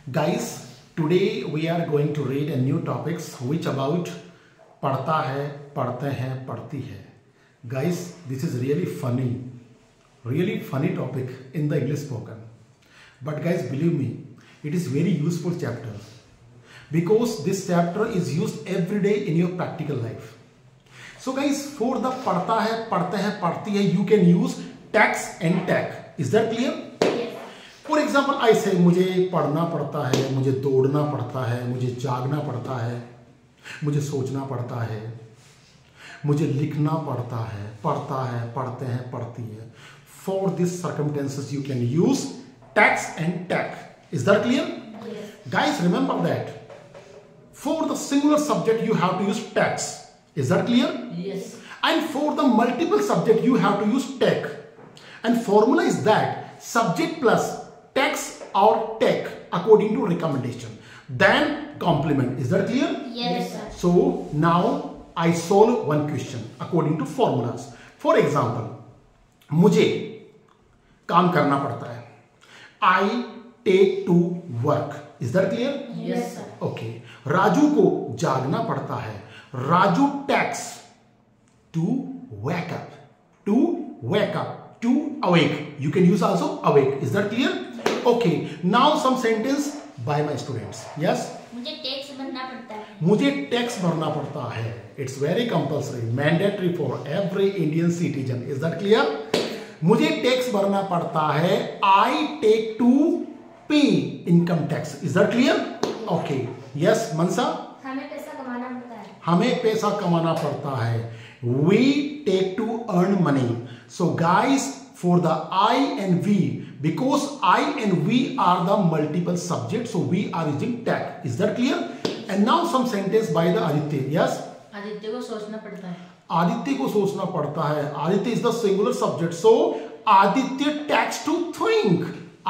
Guys, today we are going to read a new topics which about पढ़ता है, पढ़ते हैं, पढ़ती है. Guys, this is really funny topic in the English spoken. But guys, believe me, it is very useful chapter because this chapter is used every day in your practical life. So guys, for the पढ़ता है, पढ़ते हैं, पढ़ती है, you can use tax and tag. Is that clear? For example ऐसे मुझे पढ़ना पड़ता है, मुझे दौड़ना पड़ता है, मुझे जागना पड़ता है, मुझे सोचना पड़ता है, मुझे लिखना पड़ता है, पढ़ता है, पढ़ते हैं, पढ़ती है. For this circumstances you can use tags and tag. Is that clear? Guys, remember that for the singular subject you have to use tags. Is that clear? Yes. And for the multiple subject you have to use tag. And formula is that subject plus tax or tag according to recommendation, then complement. Is that clear? Yes, sir. So now I solve one question according to formulas. For example, मुझे काम करना पड़ता है. I take to work. Is that clear? Yes, sir. Okay. Raju को जागना पड़ता है. Raju takes to wake up. To wake up. To awake. You can use also awake. Is that clear? Okay. Now some sentence by my students. Yes? मुझे tax भरना पड़ता है. मुझे tax भरना पड़ता है. It's very compulsory, mandatory for every Indian citizen. Is that clear? मुझे tax भरना पड़ता है. I take to pay income tax. Is that clear? Okay. Yes, Mansa? हमें पैसा कमाना पड़ता है. हमें पैसा कमाना पड़ता है. We take to earn money. So guys, for the I and we, because I and we are the multiple subjects, so we are using tag. Is that clear? And now some sentence by the Aditya. Yes? Aditya को सोचना पड़ता है. आदित्य को सोचना पड़ता है. Aditya is the singular subject, so Aditya takes to think.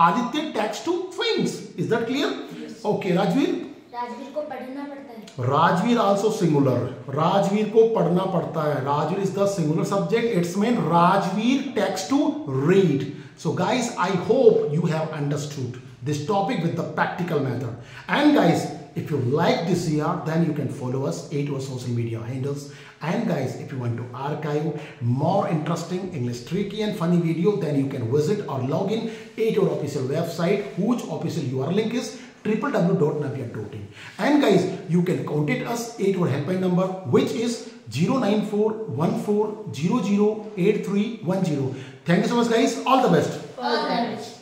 Aditya takes to thinks. Is that clear? Yes. Okay, Rajveer? Rajveer को पढ़ना पड़ता है. Rajveer also singular. Rajveer को पढ़ना पड़ता है. Rajveer is the singular subject. It's mean Rajveer takes to read. So guys, I hope you have understood this topic with the practical method. And guys, if you like this year, then you can follow us at our social media handles. And guys, if you want to archive more interesting English tricky and funny video, then you can visit or log in at our official website, whose official URL link is www.navier.in. And guys, you can contact us at our helpline number, which is 09414008310. Thank you so much guys. All the best. All the best.